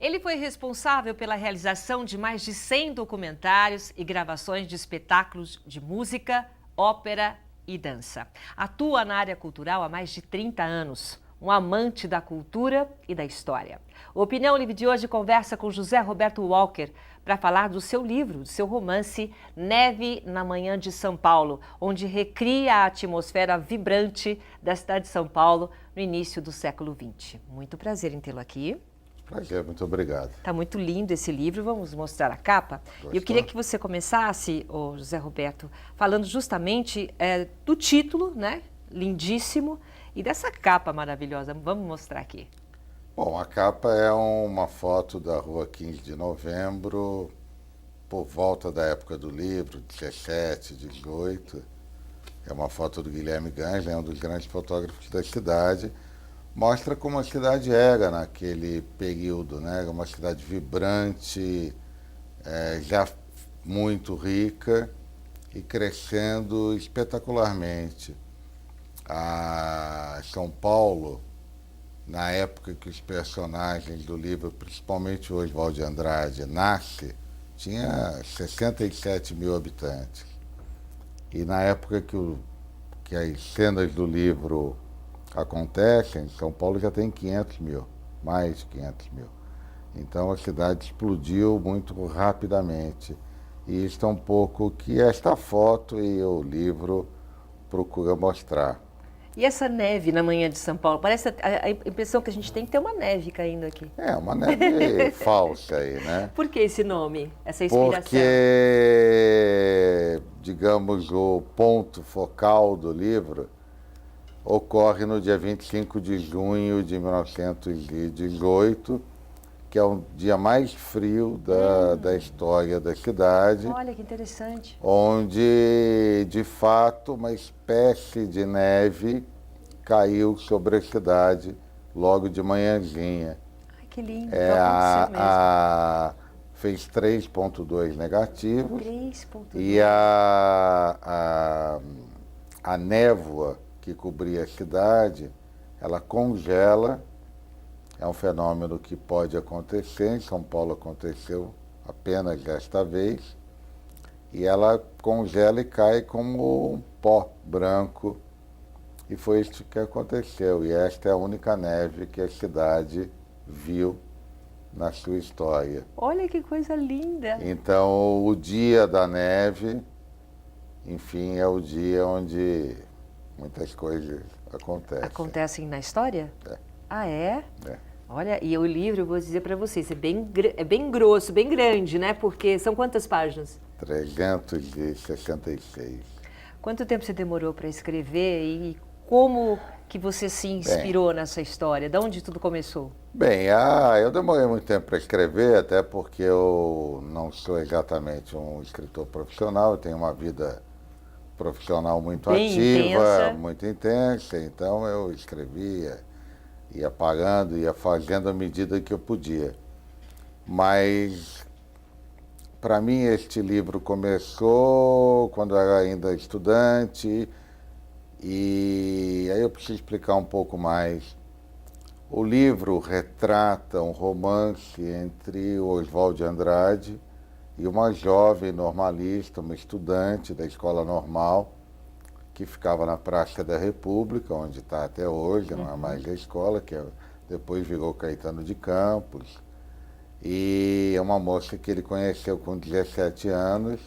Ele foi responsável pela realização de mais de 100 documentários e gravações de espetáculos de música, ópera e dança. Atua na área cultural há mais de 30 anos, um amante da cultura e da história. O Opinião Livre de hoje conversa com José Roberto Walker para falar do seu livro, do seu romance Neve na Manhã de São Paulo, onde recria a atmosfera vibrante da cidade de São Paulo no início do século XX. Muito prazer em tê-lo aqui. Prazer, muito obrigado. Está muito lindo esse livro, vamos mostrar a capa. Gostou? Eu queria que você começasse, José Roberto, falando justamente do título, né? Lindíssimo, e dessa capa maravilhosa. Vamos mostrar aqui. Bom, a capa é uma foto da rua 15 de novembro, por volta da época do livro, 17, 18. É uma foto do Guilherme Gangler, um dos grandes fotógrafos da cidade. Mostra como a cidade era naquele período, né? Uma cidade vibrante, já muito rica e crescendo espetacularmente. A São Paulo, na época que os personagens do livro, principalmente o Oswald de Andrade, nasce, tinha 67 mil habitantes. E na época que as cenas do livro acontecem, São Paulo já tem 500 mil, mais de 500 mil. Então a cidade explodiu muito rapidamente. E isso é um pouco que esta foto e o livro procura mostrar. E essa neve na manhã de São Paulo? Parece a impressão que a gente tem que ter uma neve caindo aqui. É, uma neve falsa aí, né? Por que esse nome, essa inspiração? Porque, digamos, o ponto focal do livro ocorre no dia 25 de junho de 1918, que é o dia mais frio da história da cidade. Olha que interessante. Onde, de fato, uma espécie de neve caiu sobre a cidade logo de manhãzinha. Ai, que lindo, aconteceu mesmo. Fez 3,2 negativos. 3,2. E a névoa que cobria a cidade, ela congela. É um fenômeno que pode acontecer, em São Paulo aconteceu apenas desta vez, e ela congela e cai como um pó branco, e foi isso que aconteceu, e esta é a única neve que a cidade viu na sua história. Olha que coisa linda! Então, o dia da neve, enfim, é o dia onde muitas coisas acontecem. Acontecem na história? É. Ah, é? É. Olha, e o livro, eu vou dizer para vocês, é bem grosso, bem grande, né? Porque são quantas páginas? 366. Quanto tempo você demorou para escrever e como que você se inspirou nessa história? De onde tudo começou? Bem, eu demorei muito tempo para escrever, até porque eu não sou exatamente um escritor profissional, eu tenho uma vida profissional muito bem ativa, intensa. muito intensa, então eu escrevia, ia parando, ia fazendo à medida que eu podia. Mas, para mim, este livro começou quando eu era ainda estudante, e aí eu preciso explicar um pouco mais. O livro retrata um romance entre o Oswald de Andrade e uma jovem normalista, uma estudante da escola normal, que ficava na Praça da República, onde está até hoje, não é mais a escola, depois virou Caetano de Campos. E é uma moça que ele conheceu com 17 anos,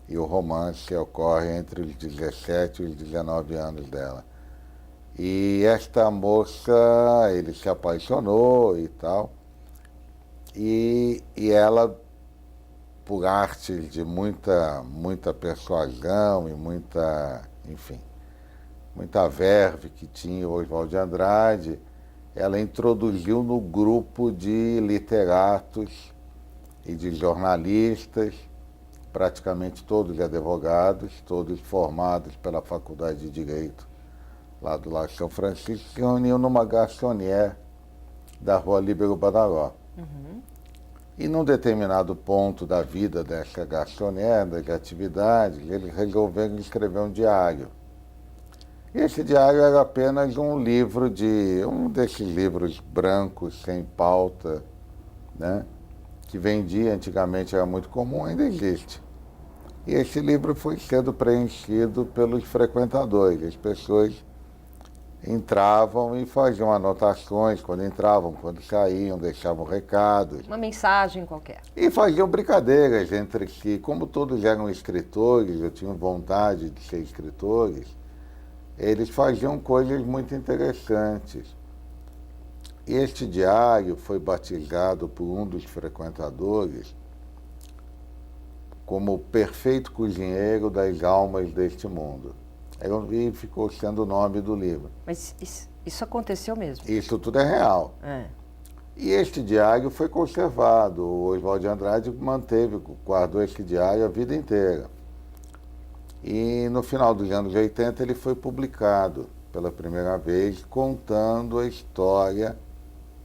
e o romance ocorre entre os 17 e os 19 anos dela. E esta moça, ele se apaixonou e tal, e ela, por arte de muita persuasão e muita verve que tinha o Oswald de Andrade, ela introduziu no grupo de literatos e de jornalistas, praticamente todos advogados, todos formados pela Faculdade de Direito lá do Largo São Francisco, se reuniam numa garçonnière da Rua Líbero Badaró. E num determinado ponto da vida dessa garçonnière, das atividades, eles resolveram escrever um diário. Esse diário era apenas um livro um desses livros brancos, sem pauta, né? Que vendia antigamente, era muito comum, ainda existe. E esse livro foi sendo preenchido pelos frequentadores. As pessoas entravam e faziam anotações quando entravam, quando saíam, deixavam recados. Uma mensagem qualquer. E faziam brincadeiras entre si. Como todos eram escritores, eu tinha vontade de ser escritores, eles faziam coisas muito interessantes. Este diário foi batizado por um dos frequentadores como o perfeito cozinheiro das almas deste mundo. E ficou sendo o nome do livro. Mas isso aconteceu mesmo? Isso tudo é real. É. E este diário foi conservado. O Oswald de Andrade guardou este diário a vida inteira. E no final dos anos 80 ele foi publicado pela primeira vez, contando a história,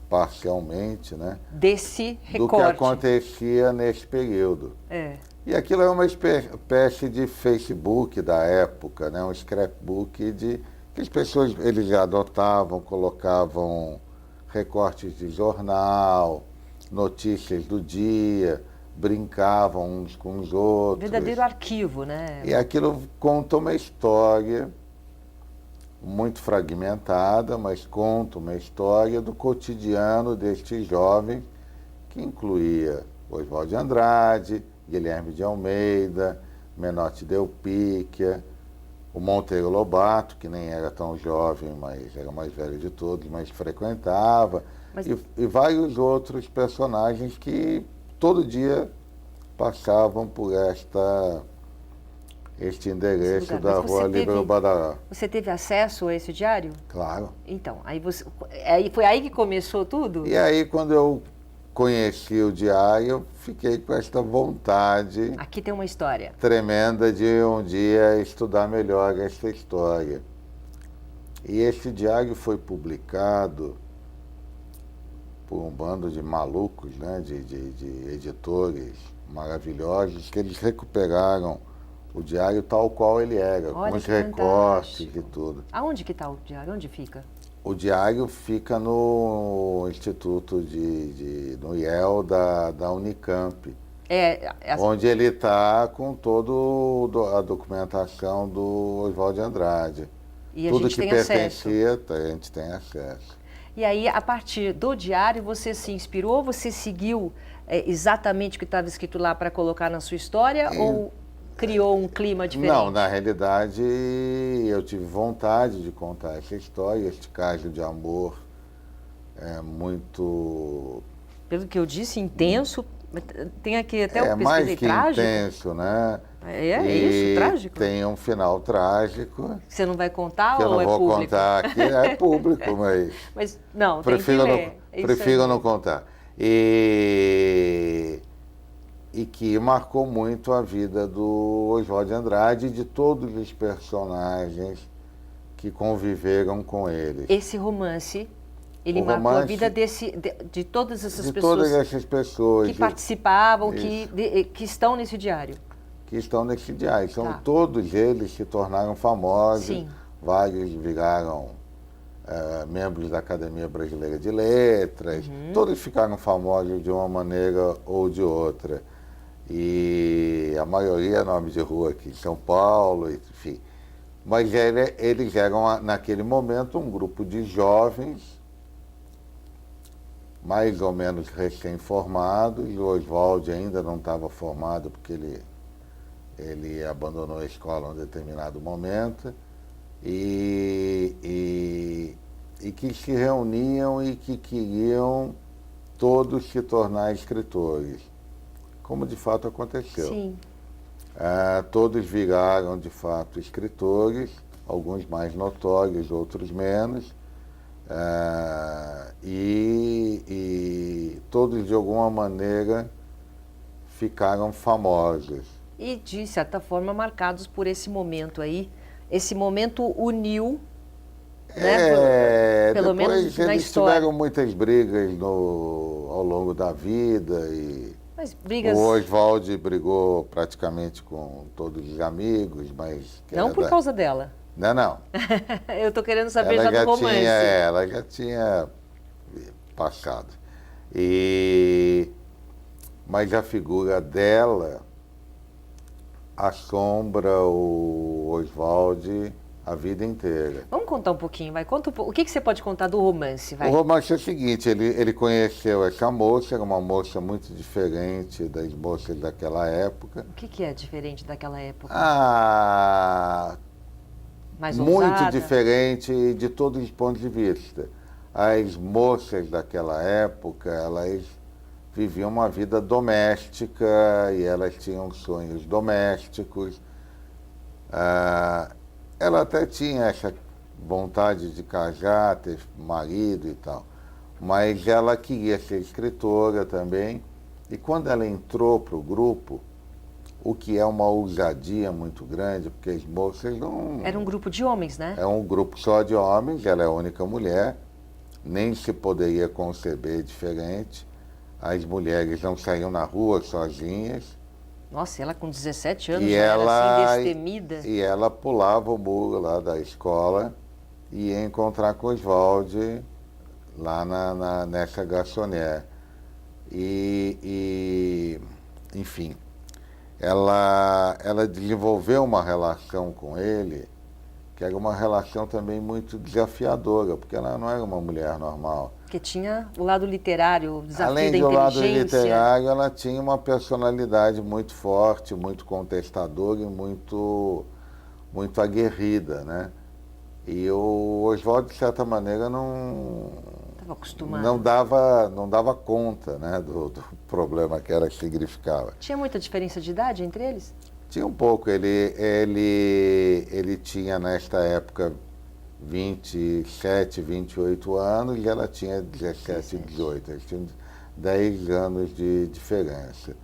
parcialmente, né? Desse recorte. Do que acontecia nesse período. É. E aquilo é uma espécie de Facebook da época, né? Um scrapbook que as pessoas eles adotavam, colocavam recortes de jornal, notícias do dia, brincavam uns com os outros. Verdadeiro arquivo, né? E aquilo conta uma história muito fragmentada, mas conta uma história do cotidiano destes jovens, que incluía Oswald de Andrade, Guilherme de Almeida, Menotti Delpicchia, o Monteiro Lobato, que nem era tão jovem, mas era o mais velho de todos, mas frequentava, e vários outros personagens que todo dia passavam por este endereço da Rua Líbero Badaró. Você teve acesso a esse diário? Claro. Então, foi aí que começou tudo? E aí, quando eu conheci o diário, eu fiquei com esta vontade. Aqui tem uma história Tremenda de um dia estudar melhor esta história. E esse diário foi publicado por um bando de malucos, né, de editores maravilhosos, que eles recuperaram o diário tal qual ele era, Olha, com os que recortes fantástico. e tudo. Aonde que está o diário? Onde fica? O diário fica no Instituto no IEL da Unicamp, onde ele está com toda a documentação do Oswald de Andrade. E Tudo a gente que tem pertencia, acesso. a gente tem acesso. E aí, a partir do diário, você se inspirou, você seguiu exatamente o que estava escrito lá para colocar na sua história ou criou um clima diferente? Não, na realidade eu tive vontade de contar essa história, este caso de amor é muito... Pelo que eu disse, intenso, tem aqui até o pesquisei, mais que trágico. intenso, né? Isso, trágico? Tem um final trágico. Você não vai contar que ou é eu não vou público? contar aqui, é público, mas... Mas não, prefiro tem que ler. prefiro não contar. E que marcou muito a vida do Oswald de Andrade e de todos os personagens que conviveram com ele. Esse romance, ele marcou a vida de todas essas de pessoas. todas essas pessoas que participavam, que estão nesse diário. Que estão nesse diário. São Tá. todos eles se tornaram famosos. Sim. Vários viraram membros da Academia Brasileira de Letras. Todos ficaram famosos de uma maneira ou de outra. E a maioria é nome de rua aqui em São Paulo, enfim. Mas eles eram, naquele momento, um grupo de jovens, mais ou menos recém-formados. O Oswald ainda não estava formado, porque ele abandonou a escola em um determinado momento. E que se reuniam e que queriam todos se tornar escritores, como de fato aconteceu. Sim. Todos viraram de fato escritores, alguns mais notórios, outros menos, e todos de alguma maneira ficaram famosos. E de certa forma marcados por esse momento aí. Esse momento uniu, né? Pelo menos na eles história. tiveram muitas brigas ao longo da vida Mas brigas... o Oswald brigou praticamente com todos os amigos, mas... Não por causa dela. Não. Eu tô querendo saber já do romance. Ela já tinha passado. Mas a figura dela assombra o Oswald a vida inteira. Vamos contar um pouquinho, vai. Conta o que você pode contar do romance, vai? O romance é o seguinte, ele conheceu essa moça, era uma moça muito diferente das moças daquela época. O que é diferente daquela época? Mais muito ousada? diferente de todos os pontos de vista. As moças daquela época, elas viviam uma vida doméstica e elas tinham sonhos domésticos. Ela até tinha essa vontade de casar, ter marido e tal, mas ela queria ser escritora também. E quando ela entrou para o grupo, o que é uma ousadia muito grande, porque as moças não... Era um grupo de homens, né? É um grupo só de homens, ela é a única mulher, nem se poderia conceber diferente. As mulheres não saíam na rua sozinhas. Nossa, ela com 17 anos E já ela, era assim, destemida. E ela pulava o muro lá da escola e ia encontrar com Oswald lá nessa garçonnière. Enfim, ela desenvolveu uma relação com ele que era uma relação também muito desafiadora, porque ela não era uma mulher normal. Porque tinha o lado literário, o desafio Além da do lado inteligência. literário, ela tinha uma personalidade muito forte, muito contestadora e muito aguerrida, né? E o Oswald, de certa maneira, Estava acostumado. não dava conta, né, do problema que ela significava. Tinha muita diferença de idade entre eles? Tinha um pouco. Ele tinha, nesta época, 27, 28 anos e ela tinha 17, 18. Eles tinham 10 anos de diferença.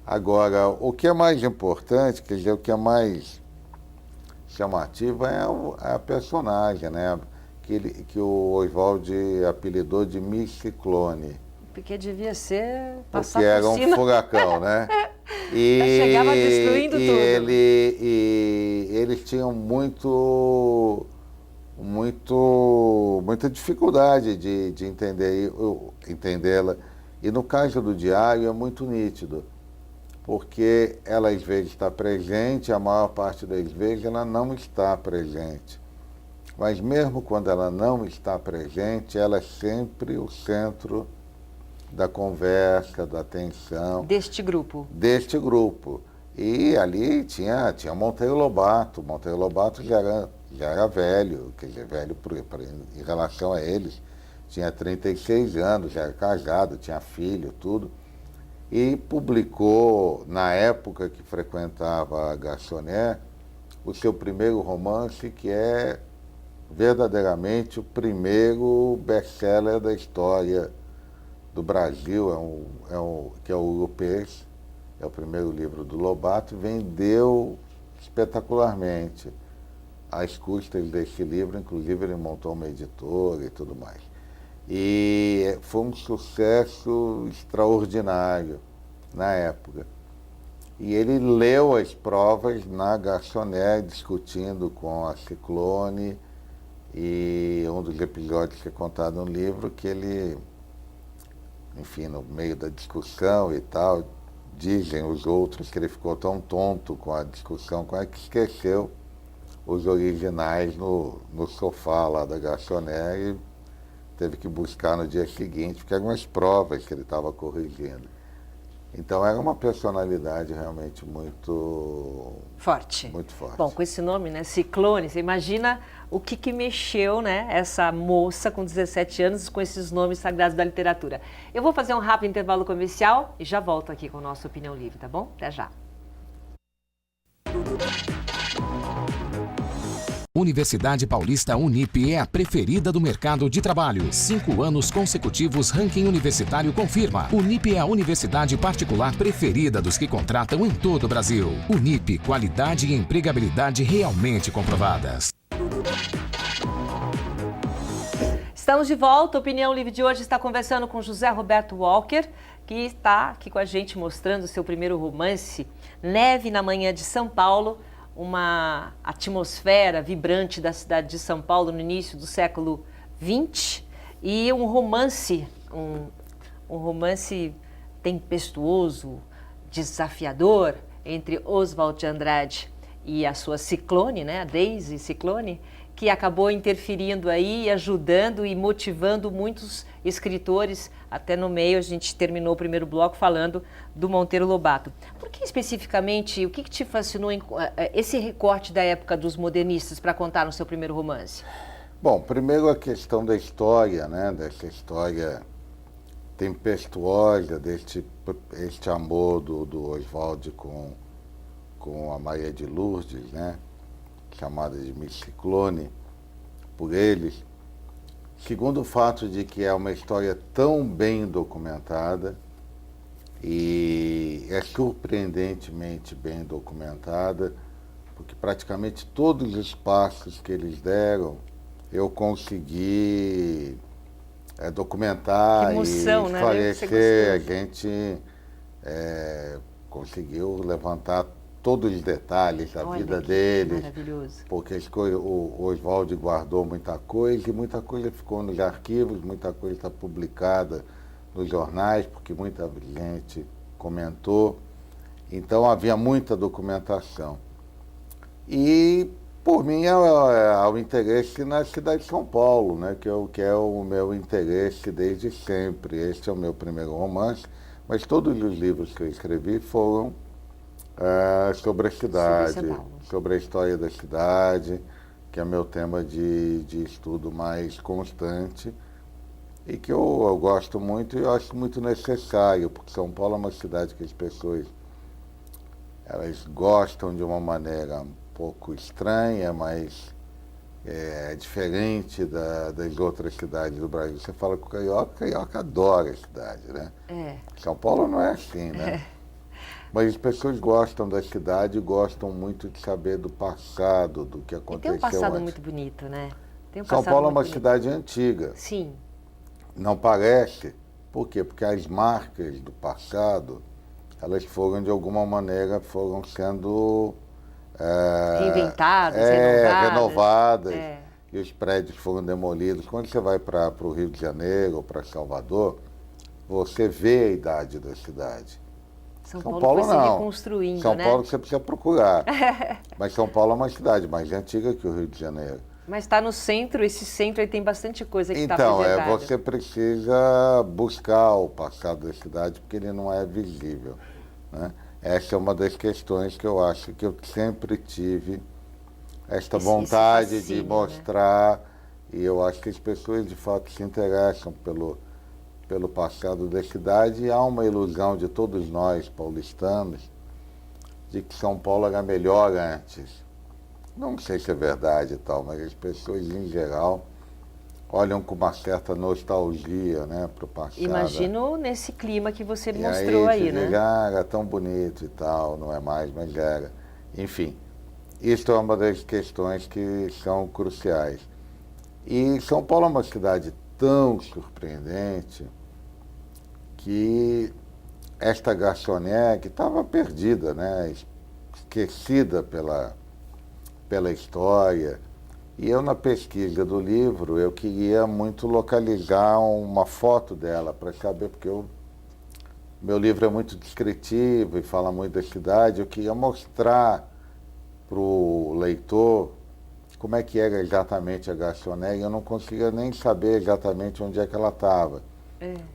Agora, o que é mais importante, quer dizer, o que é mais chamativo é a personagem, né? Que o Oswald apelidou de Miss Ciclone. Porque devia ser passar Porque era por um cima. furacão, né? Chegava destruindo tudo. Eles tinham muita dificuldade de entendê-la. E no caso do diário é muito nítido, porque ela às vezes está presente, a maior parte das vezes ela não está presente. Mas mesmo quando ela não está presente, ela é sempre o centro da conversa, da atenção. Deste grupo. Deste grupo. E ali tinha Monteiro Lobato. Monteiro Lobato já era velho, quer dizer, velho em relação a eles. Tinha 36 anos, já era casado, tinha filho, tudo. E publicou, na época que frequentava a Garçonnière, o seu primeiro romance, que é verdadeiramente o primeiro best-seller da história do Brasil, que é o Urupês, é o primeiro livro do Lobato, vendeu espetacularmente. Às custas desse livro, inclusive ele montou uma editora e tudo mais. E foi um sucesso extraordinário na época. E ele leu as provas na Garçonnière, discutindo com a Ciclone, e um dos episódios que é contado no livro, que ele, enfim, no meio da discussão e tal, dizem os outros que ele ficou tão tonto com a discussão com ela que esqueceu os originais no sofá lá da Garçonnière e teve que buscar no dia seguinte, porque eram as provas que ele estava corrigindo. Então era uma personalidade realmente muito forte. Muito forte. Bom, com esse nome, né, Ciclone, você imagina o que mexeu, né, essa moça com 17 anos com esses nomes sagrados da literatura. Eu vou fazer um rápido intervalo comercial e já volto aqui com o nosso Opinião Livre, tá bom? Até já. Universidade Paulista Unip é a preferida do mercado de trabalho. 5 anos consecutivos, ranking universitário confirma. Unip é a universidade particular preferida dos que contratam em todo o Brasil. Unip, qualidade e empregabilidade realmente comprovadas. Estamos de volta. A Opinião Livre de hoje está conversando com José Roberto Walker, que está aqui com a gente mostrando o seu primeiro romance, Neve na Manhã de São Paulo, uma atmosfera vibrante da cidade de São Paulo no início do século XX e um romance tempestuoso, desafiador entre Oswald de Andrade e a sua Ciclone, né, a Daisy Ciclone, que acabou interferindo aí, ajudando e motivando muitos escritores. Até no meio a gente terminou o primeiro bloco falando do Monteiro Lobato. Por que especificamente, o que te fascinou em esse recorte da época dos modernistas para contar no seu primeiro romance? Bom, primeiro a questão da história, né, dessa história tempestuosa, este amor do Oswald com a Maria de Lourdes, né, chamada de Miss Ciclone, por eles. Segundo o fato de que é uma história tão bem documentada e é surpreendentemente bem documentada, porque praticamente todos os passos que eles deram eu consegui documentar e esclarecer. A gente conseguiu levantar todos os detalhes da vida deles, porque o Oswald guardou muita coisa e muita coisa ficou nos arquivos, muita coisa está publicada nos jornais, porque muita gente comentou. Então havia muita documentação. E, por mim, há o interesse na cidade de São Paulo, né, que é o meu interesse desde sempre. Este é o meu primeiro romance, mas todos os livros que eu escrevi foram sobre a cidade, sobre a história da cidade, que é meu tema de estudo mais constante e que eu gosto muito e eu acho muito necessário, porque São Paulo é uma cidade que as pessoas elas gostam de uma maneira um pouco estranha, mas é diferente das outras cidades do Brasil. Você fala com o carioca adora a cidade, né? São Paulo não é assim, né? Mas as pessoas gostam da cidade e gostam muito de saber do passado, do que aconteceu antes. E tem um passado muito bonito, né? São Paulo é uma cidade antiga. Sim. Não parece. Por quê? Porque as marcas do passado, elas foram, de alguma maneira, foram sendo reinventadas, renovadas. E os prédios foram demolidos. Quando você vai para o Rio de Janeiro ou para Salvador, você vê a idade da cidade. São Paulo foi se reconstruindo, São Paulo você precisa procurar. Mas São Paulo é uma cidade mais antiga que o Rio de Janeiro. Mas está no centro, esse centro aí tem bastante coisa que está preservada. Então, você precisa buscar o passado da cidade, porque ele não é visível, né? Essa é uma das questões que eu acho que eu sempre tive esta vontade de mostrar, né? E eu acho que as pessoas de fato se interessam pelo passado da cidade, e há uma ilusão de todos nós paulistanos de que São Paulo era melhor antes. Não sei se é verdade e tal, mas as pessoas em geral olham com uma certa nostalgia, né, para o passado. Imagino nesse clima que você mostrou aí, né? Era tão bonito e tal, não é mais, mas era. Enfim, isso é uma das questões que são cruciais. E São Paulo é uma cidade tão surpreendente que esta garçonete que estava perdida, né, esquecida pela história. E eu, na pesquisa do livro, eu queria muito localizar uma foto dela para saber, porque meu livro é muito descritivo e fala muito da cidade. Eu queria mostrar para o leitor como é que era exatamente a garçonete, e eu não conseguia nem saber exatamente onde é que ela estava.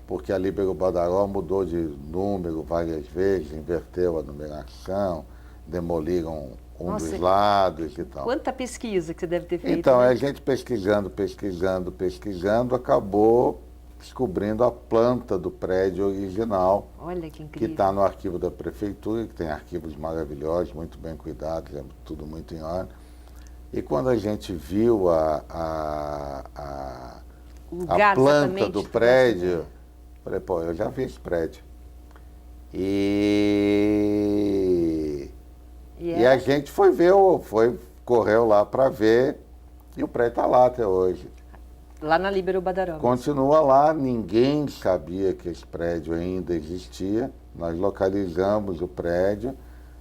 Porque a Líbero Badaró mudou de número várias vezes, inverteu a numeração, demoliram dos lados e tal. Quanta pesquisa que você deve ter feito. Então, né? a gente pesquisando, acabou descobrindo a planta do prédio original. Olha que incrível. Que está no arquivo da prefeitura, que tem arquivos maravilhosos, muito bem cuidados, é tudo muito em ordem. E quando a gente viu a planta do prédio, falei, pô, eu já vi esse prédio. E a gente correu lá para ver, e o prédio está lá até hoje. Lá na Líbero Badaró. Continua lá, ninguém sabia que esse prédio ainda existia. Nós localizamos o prédio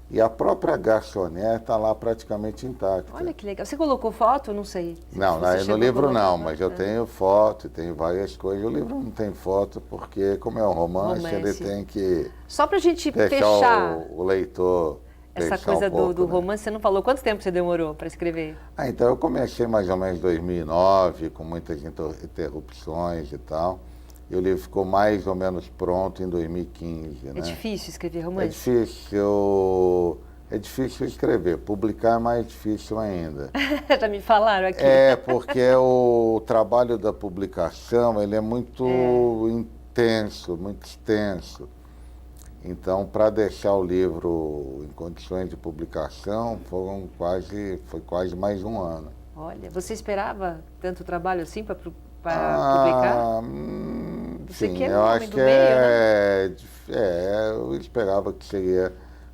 E a própria garçonete está lá praticamente intacta. Olha que legal. Você colocou foto? Não sei. Não, Você no chegou a livro colocar não, foto? mas eu tenho foto, tenho várias coisas. O livro não tem foto porque, como é um romance, ele tem que Só para a gente deixar fechar o leitor essa pensar coisa um pouco, do né? romance, você não falou quanto tempo você demorou para escrever? Então eu comecei mais ou menos em 2009, com muitas interrupções e tal. E o livro ficou mais ou menos pronto em 2015, né? É difícil escrever É romance? difícil escrever, publicar é mais difícil ainda. Já me falaram aqui. É, porque o trabalho da publicação, ele é muito intenso, muito extenso. Então, para deixar o livro em condições de publicação, foi quase mais um ano. Olha, você esperava tanto trabalho assim para publicar? Você Sim, que é um eu homem acho do que meio, eu esperava que seria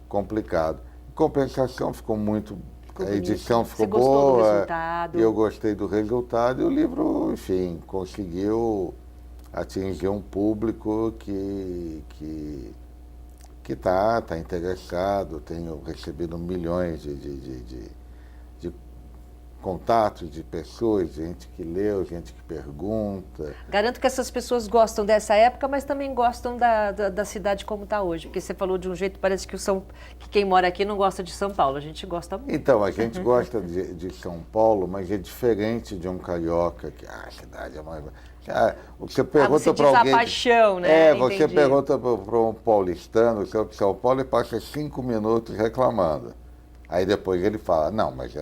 complicado. Em compensação, ficou muito. Ficou A bonito. edição ficou Você gostou do boa. resultado? Eu gostei do resultado e o livro, enfim, conseguiu atingir um público que está interessado. Tenho recebido milhões de contatos de pessoas, gente que leu, gente que pergunta. Garanto que essas pessoas gostam dessa época, mas também gostam da cidade como está hoje. Porque você falou de um jeito, parece que quem mora aqui não gosta de São Paulo. A gente gosta muito. Então, a gente gosta de São Paulo, mas é diferente de um carioca, que a cidade é mais... Você pergunta você para diz alguém... a paixão, né? Você Entendi. pergunta para um paulistano, que é de São Paulo, e passa 5 minutos reclamando. Aí depois ele fala, não, mas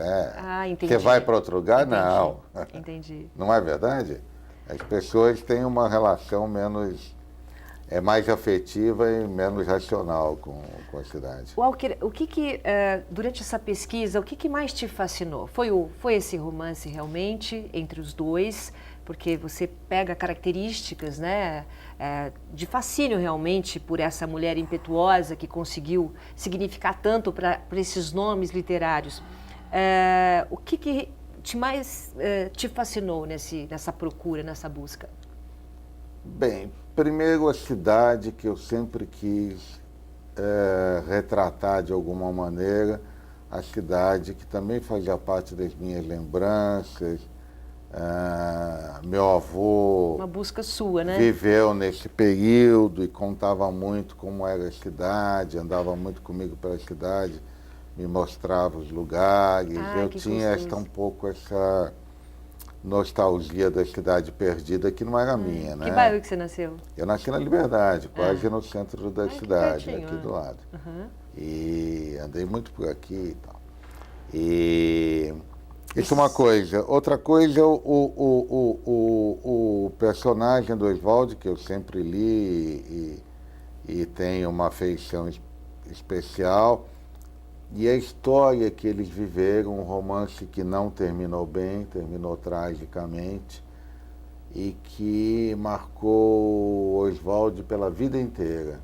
entendi. você vai para outro lugar? Entendi. Não. Entendi. Não é verdade? As pessoas têm uma relação mais afetiva e menos racional com a cidade. Walker, durante essa pesquisa, o que mais te fascinou? Foi esse romance realmente entre os dois? Porque você pega características, né, de fascínio realmente por essa mulher impetuosa que conseguiu significar tanto para esses nomes literários. O que mais te fascinou nessa procura, nessa busca? Bem, primeiro a cidade que eu sempre quis retratar de alguma maneira, a cidade que também fazia parte das minhas lembranças. Meu avô Uma busca sua, né? viveu nesse período e contava muito como era a cidade, andava muito comigo pela cidade, me mostrava os lugares. Eu tinha essa nostalgia da cidade perdida que não era minha, né? Que bairro que você nasceu? Eu nasci na Liberdade, quase no centro da cidade, pertinho, aqui do lado. Uhum. E andei muito por aqui e tal. Isso é uma coisa. Outra coisa, o personagem do Oswald, que eu sempre li e tenho uma afeição especial, e a história que eles viveram, um romance que não terminou bem, terminou tragicamente, e que marcou o Oswald pela vida inteira.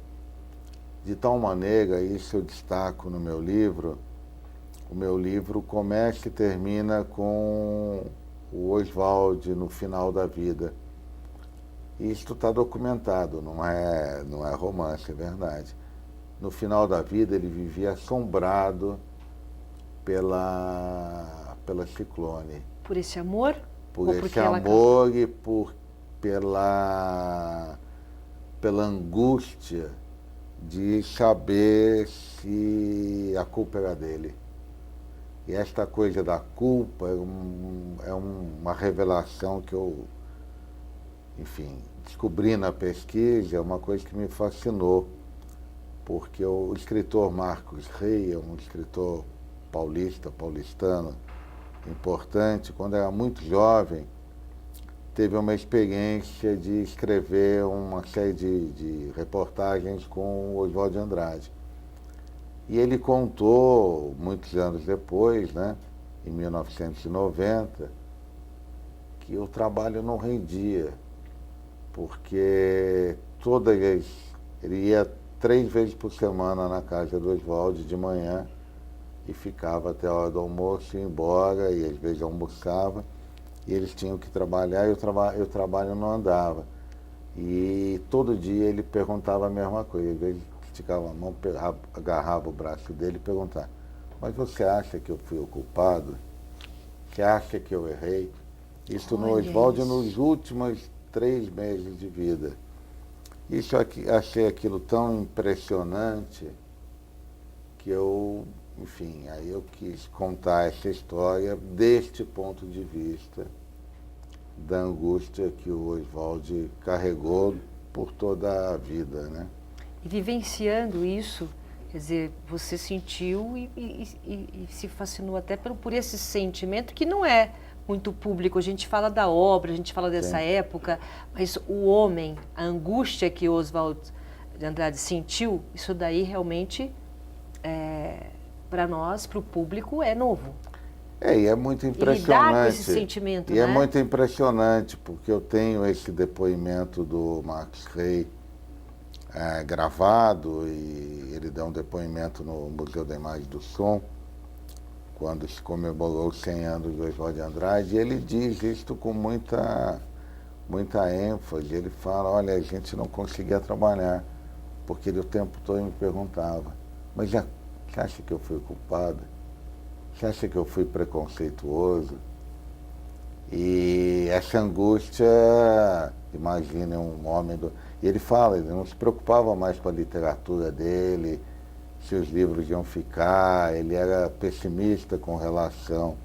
De tal maneira, isso eu destaco no meu livro, o meu livro começa e termina com o Oswald no final da vida. Isso está documentado, não é romance, é verdade. No final da vida ele vivia assombrado pela Ciclone. Por esse amor? Por esse amor e pela angústia de saber se a culpa era dele. E esta coisa da culpa é uma revelação que eu, enfim, descobri na pesquisa, é uma coisa que me fascinou, porque o escritor Marcos Rey é um escritor paulistano, importante. Quando era muito jovem, teve uma experiência de escrever uma série de reportagens com o Oswald de Andrade. E ele contou, muitos anos depois, né, em 1990, que o trabalho não rendia, porque ele ia 3 vezes por semana na casa do Oswald de manhã e ficava até a hora do almoço, ia embora, e às vezes almoçava, e eles tinham que trabalhar e o trabalho não andava. E todo dia ele perguntava a mesma coisa, às vezes esticava a mão, agarrava o braço dele e perguntava: mas você acha que eu fui o culpado? Você acha que eu errei? Isso no Oswaldo nos últimos 3 meses de vida. Isso aqui, achei aquilo tão impressionante que eu, enfim, aí eu quis contar essa história deste ponto de vista da angústia que o Oswaldo carregou por toda a vida, né? E vivenciando isso, quer dizer, você sentiu e se fascinou até por esse sentimento que não é muito público. A gente fala da obra, a gente fala dessa época, mas o homem, a angústia que Oswald de Andrade sentiu, isso daí realmente, para nós, para o público, é novo. E é muito impressionante. E lidar com esse sentimento, né? É muito impressionante, porque eu tenho esse depoimento do Max Rey gravado, e ele deu um depoimento no Museu da Imagem do Som, quando se comemorou os 100 anos do Oswald de Andrade, e ele diz isso com muita ênfase. Ele fala: olha, a gente não conseguia trabalhar, porque ele o tempo todo me perguntava: mas você acha que eu fui culpado? Você acha que eu fui preconceituoso? E essa angústia, imagine um homem E ele fala, ele não se preocupava mais com a literatura dele, se os livros iam ficar, ele era pessimista com relação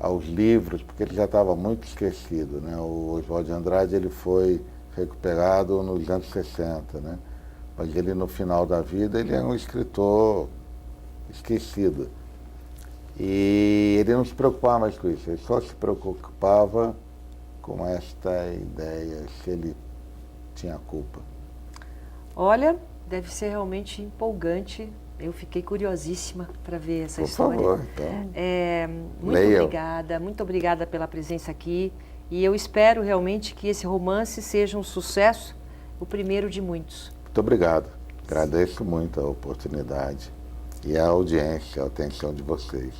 aos livros, porque ele já estava muito esquecido, né? O Oswald de Andrade, ele foi recuperado nos anos 60, né? Mas ele, no final da vida, ele era um escritor esquecido. E ele não se preocupava mais com isso, ele só se preocupava com esta ideia, se ele tinha culpa. Olha, deve ser realmente empolgante. Eu fiquei curiosíssima para ver essa história. Por favor, então. Muito obrigada pela presença aqui. E eu espero realmente que esse romance seja um sucesso, o primeiro de muitos. Muito obrigado. Agradeço muito a oportunidade e a audiência, a atenção de vocês.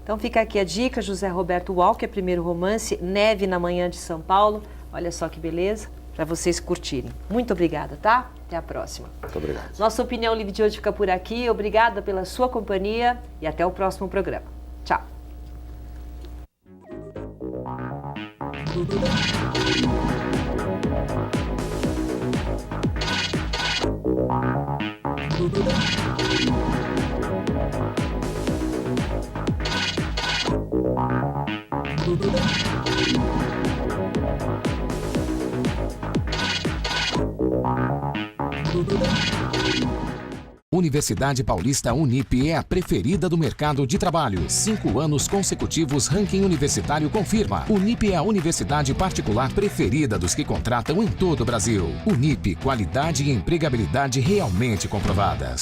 Então fica aqui a dica: José Roberto Walker, primeiro romance, Neve na Manhã de São Paulo. Olha só que beleza, para vocês curtirem. Muito obrigada, tá? Até a próxima. Muito obrigado. Nossa Opinião Livre de hoje fica por aqui. Obrigada pela sua companhia e até o próximo programa. Tchau. Universidade Paulista Unip é a preferida do mercado de trabalho. 5 anos consecutivos, ranking universitário confirma. Unip é a universidade particular preferida dos que contratam em todo o Brasil. Unip, qualidade e empregabilidade realmente comprovadas.